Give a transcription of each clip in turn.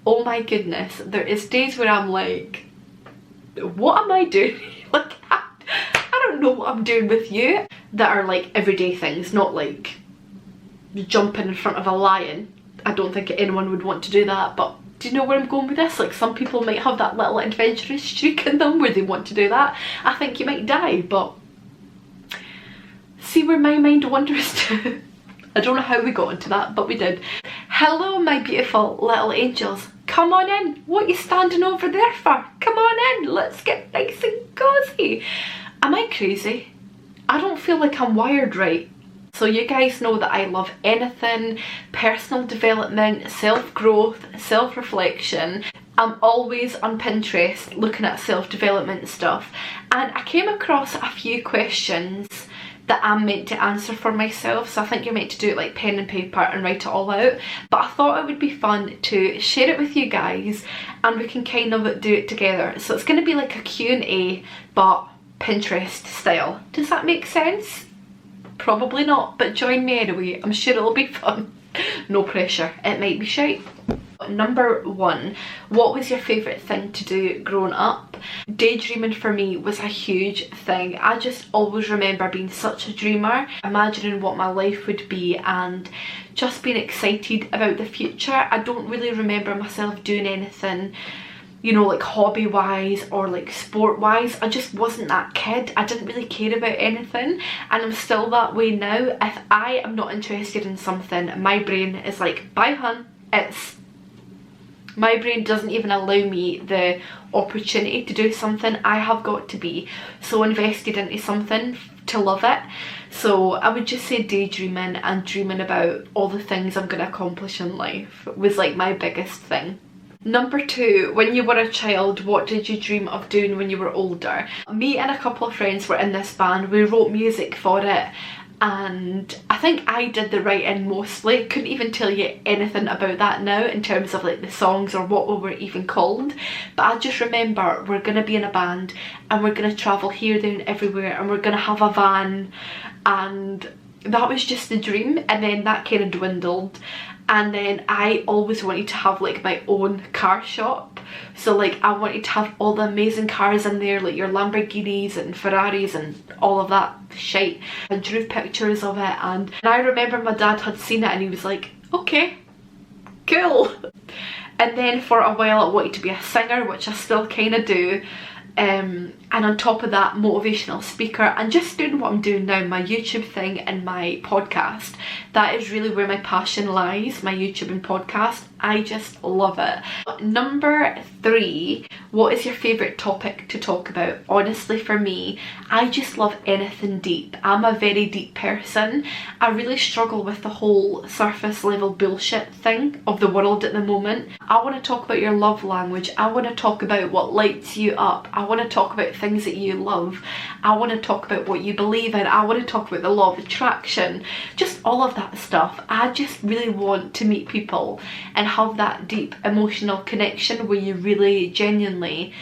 oh my goodness, there is days where I'm like, what am I doing? Like, I don't know what I'm doing with you. That are like everyday things, not like jumping in front of a lion. I don't think anyone would want to do that, but do you know where I'm going with this? Like, some people might have that little adventurous streak in them where they want to do that. I think you might die, but see where my mind wanders to. I don't know how we got into that, but we did. Hello, my beautiful little angels. Come on in. What are you standing over there for? Come on in. Let's get nice and cozy. Am I crazy? I don't feel like I'm wired right. So you guys know that I love anything personal development, self-growth, self-reflection. I'm always on Pinterest looking at self-development stuff, and I came across a few questions that I'm meant to answer for myself. So I think you're meant to do it like pen and paper and write it all out, but I thought it would be fun to share it with you guys and we can kind of do it together. So it's going to be like a Q&A but Pinterest style. Does that make sense? Probably not, but join me anyway. I'm sure it'll be fun. No pressure, it might be shite. Number 1, what was your favourite thing to do growing up? Daydreaming for me was a huge thing. I just always remember being such a dreamer, imagining what my life would be and just being excited about the future. I don't really remember myself doing anything, you know, like hobby wise or like sport wise. I just wasn't that kid. I didn't really care about anything, and I'm still that way now. If I am not interested in something, my brain is like, bye hun. My brain doesn't even allow me the opportunity to do something. I have got to be so invested into something to love it. So I would just say daydreaming and dreaming about all the things I'm going to accomplish in life was like my biggest thing. Number 2, when you were a child, what did you dream of doing when you were older? Me and a couple of friends were in this band. We wrote music for it, and I think I did the writing mostly. Couldn't even tell you anything about that now in terms of like the songs or what we were even called, but I just remember we're going to be in a band and we're going to travel here, there and everywhere, and we're going to have a van, and that was just the dream. And then that kind of dwindled, and then I always wanted to have like my own car shop. So like I wanted to have all the amazing cars in there, like your Lamborghinis and Ferraris and all of that shite. I drew pictures of it, and I remember my dad had seen it and he was like, okay, cool. And then for a while I wanted to be a singer, which I still kind of do. And on top of that, motivational speaker, and just doing what I'm doing now, my YouTube thing and my podcast. That is really where my passion lies, my YouTube and podcast. I just love it. Number 3, what is your favourite topic to talk about? Honestly, for me, I just love anything deep. I'm a very deep person. I really struggle with the whole surface level bullshit thing of the world at the moment. I want to talk about your love language. I want to talk about what lights you up. I want to talk about things that you love. I want to talk about what you believe in. I want to talk about the law of attraction. Just all of that stuff. I just really want to meet people and have that deep emotional connection where you really genuinely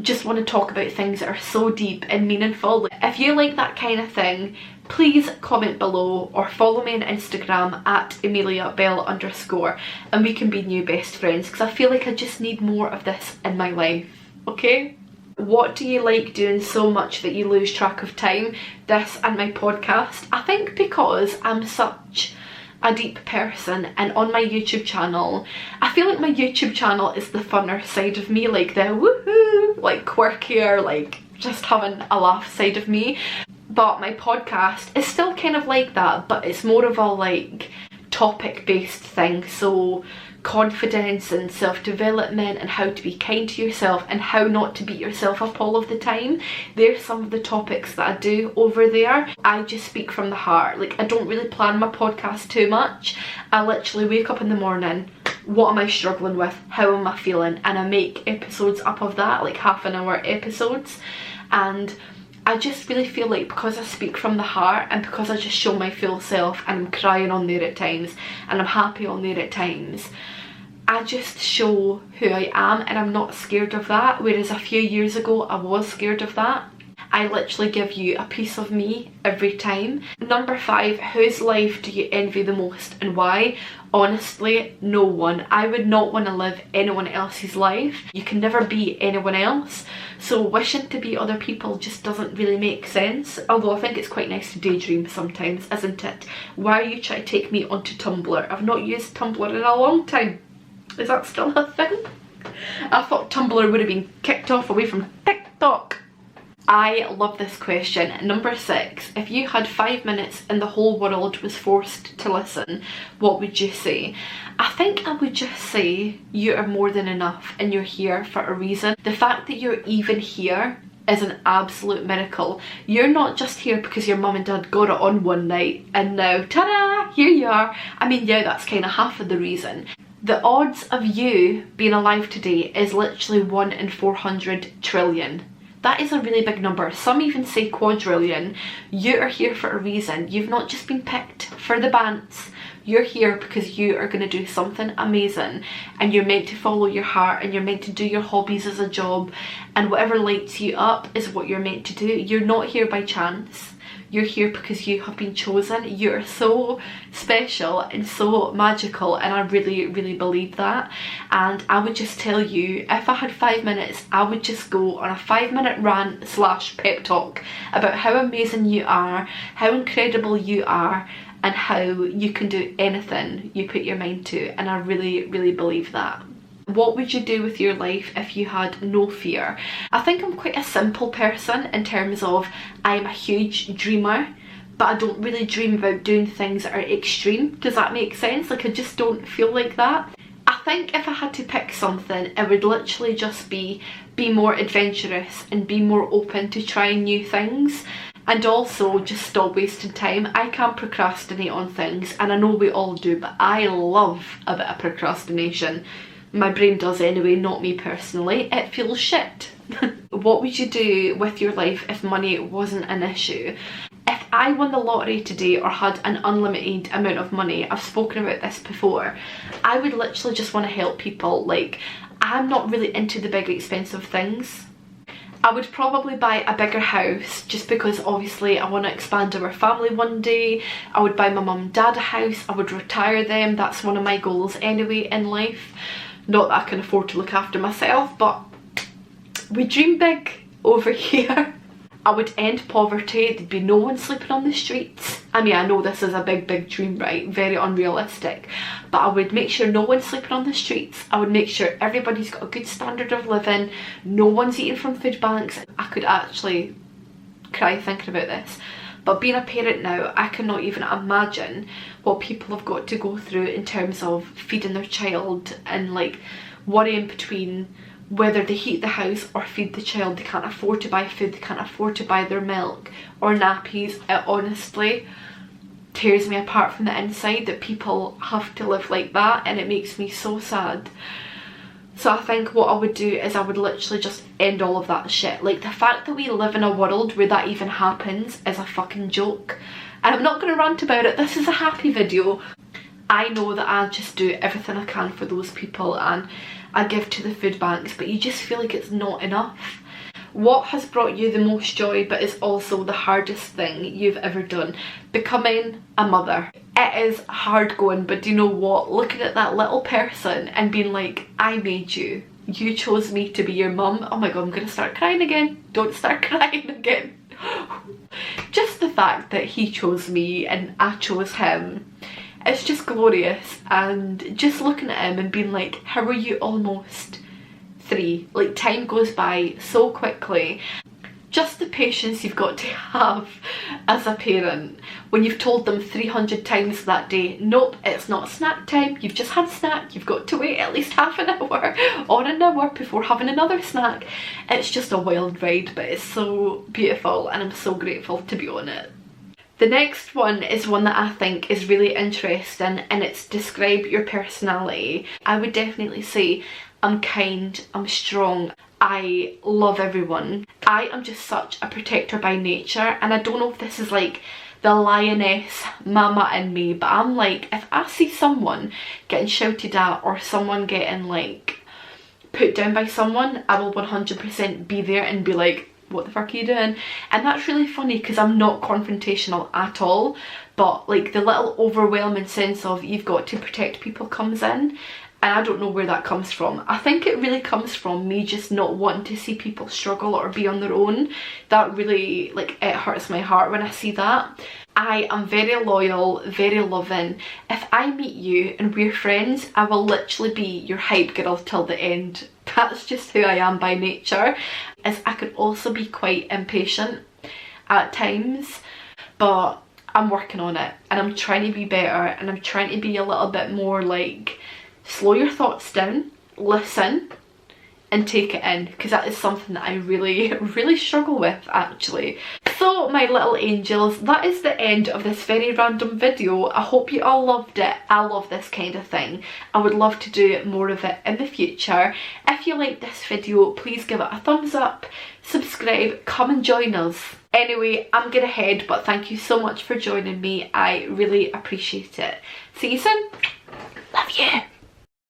just want to talk about things that are so deep and meaningful. If you like that kind of thing, please comment below or follow me on Instagram at @AmeliaBell_, and we can be new best friends, because I feel like I just need more of this in my life, okay? What do you like doing so much that you lose track of time? This and my podcast. I think because I'm such a deep person, and on my YouTube channel, I feel like my YouTube channel is the funner side of me, like the woohoo, like quirkier, like just having a laugh side of me. But my podcast is still kind of like that, but it's more of a like topic based thing. So confidence and self-development and how to be kind to yourself and how not to beat yourself up all of the time. There's some of the topics that I do over there. I just speak from the heart. Like, I don't really plan my podcast too much. I literally wake up in the morning, what am I struggling with, how am I feeling, and I make episodes up of that, like half-an-hour episodes. And I just really feel like because I speak from the heart and because I just show my full self, and I'm crying on there at times and I'm happy on there at times, I just show who I am, and I'm not scared of that. Whereas a few years ago I was scared of that. I literally give you a piece of me every time. Number 5, whose life do you envy the most and why? Honestly, no one. I would not want to live anyone else's life. You can never be anyone else. So wishing to be other people just doesn't really make sense. Although I think it's quite nice to daydream sometimes, isn't it? Why are you trying to take me onto Tumblr? I've not used Tumblr in a long time. Is that still a thing? I thought Tumblr would have been kicked off away from TikTok. I love this question. Number 6, if you had 5 minutes and the whole world was forced to listen, what would you say? I think I would just say you are more than enough and you're here for a reason. The fact that you're even here is an absolute miracle. You're not just here because your mum and dad got it on one night and now, ta-da, here you are. I mean, yeah, that's kind of half of the reason. The odds of you being alive today is literally 1 in 400 trillion. That is a really big number. Some even say quadrillion. You are here for a reason. You've not just been picked for the bants. You're here because you are going to do something amazing and you're meant to follow your heart and you're meant to do your hobbies as a job, and whatever lights you up is what you're meant to do. You're not here by chance. You're here because you have been chosen. You're so special and so magical, and I really, really believe that. And I would just tell you, if I had 5 minutes, I would just go on a 5-minute rant / pep talk about how amazing you are, how incredible you are, and how you can do anything you put your mind to. And I really, really believe that. What would you do with your life if you had no fear? I think I'm quite a simple person in terms of I'm a huge dreamer, but I don't really dream about doing things that are extreme. Does that make sense? Like, I just don't feel like that. I think if I had to pick something, it would literally just be more adventurous and be more open to trying new things. And also just stop wasting time. I can't procrastinate on things, and I know we all do, but I love a bit of procrastination. My brain does anyway, not me personally. It feels shit. What would you do with your life if money wasn't an issue? If I won the lottery today or had an unlimited amount of money, I've spoken about this before, I would literally just want to help people. Like, I'm not really into the big expensive things. I would probably buy a bigger house just because obviously I want to expand our family one day. I would buy my mum and dad a house. I would retire them. That's one of my goals anyway in life. Not that I can afford to look after myself, but we dream big over here. I would end poverty. There'd be no one sleeping on the streets. I mean, I know this is a big dream, right? Very unrealistic. But I would make sure no one's sleeping on the streets. I would make sure everybody's got a good standard of living. No one's eating from food banks. I could actually cry thinking about this. But being a parent now, I cannot even imagine what people have got to go through in terms of feeding their child and like worrying between whether they heat the house or feed the child. They can't afford to buy food, they can't afford to buy their milk or nappies. It honestly tears me apart from the inside that people have to live like that, and it makes me so sad. So I think what I would do is I would literally just end all of that shit. Like, the fact that we live in a world where that even happens is a fucking joke. And I'm not going to rant about it. This is a happy video. I know that I just do everything I can for those people and I give to the food banks, but you just feel like it's not enough. What has brought you the most joy but is also the hardest thing you've ever done? Becoming a mother. It is hard going, but do you know what? Looking at that little person and being like, I made you. You chose me to be your mum. Oh my god, I'm gonna start crying again. Don't start crying again. Just the fact that he chose me and I chose him. It's just glorious. And just looking at him and being like, how are you almost 3? Like, time goes by so quickly. Just the patience you've got to have as a parent when you've told them 300 times that day, nope, it's not snack time, you've just had snack, you've got to wait at least half an hour or an hour before having another snack. It's just a wild ride, but it's so beautiful and I'm so grateful to be on it. The next one is one that I think is really interesting, and it's describe your personality. I would definitely say I'm kind, I'm strong, I love everyone. I am just such a protector by nature, and I don't know if this is like the lioness mama in me, but I'm like, if I see someone getting shouted at or someone getting like put down by someone, I will 100% be there and be like, what the fuck are you doing? And that's really funny because I'm not confrontational at all, but like the little overwhelming sense of you've got to protect people comes in. And I don't know where that comes from. I think it really comes from me just not wanting to see people struggle or be on their own. That really, like, it hurts my heart when I see that. I am very loyal, very loving. If I meet you and we're friends, I will literally be your hype girl till the end. That's just who I am by nature. As I could also be quite impatient at times, but I'm working on it and I'm trying to be better, and I'm trying to be a little bit more like, slow your thoughts down, listen and take it in, because that is something that I really struggle with actually. So my little angels, that is the end of this very random video. I hope you all loved it. I love this kind of thing. I would love to do more of it in the future. If you liked this video, please give it a thumbs up, subscribe, come and join us. Anyway, I'm gonna head, but thank you so much for joining me. I really appreciate it. See you soon. Love you.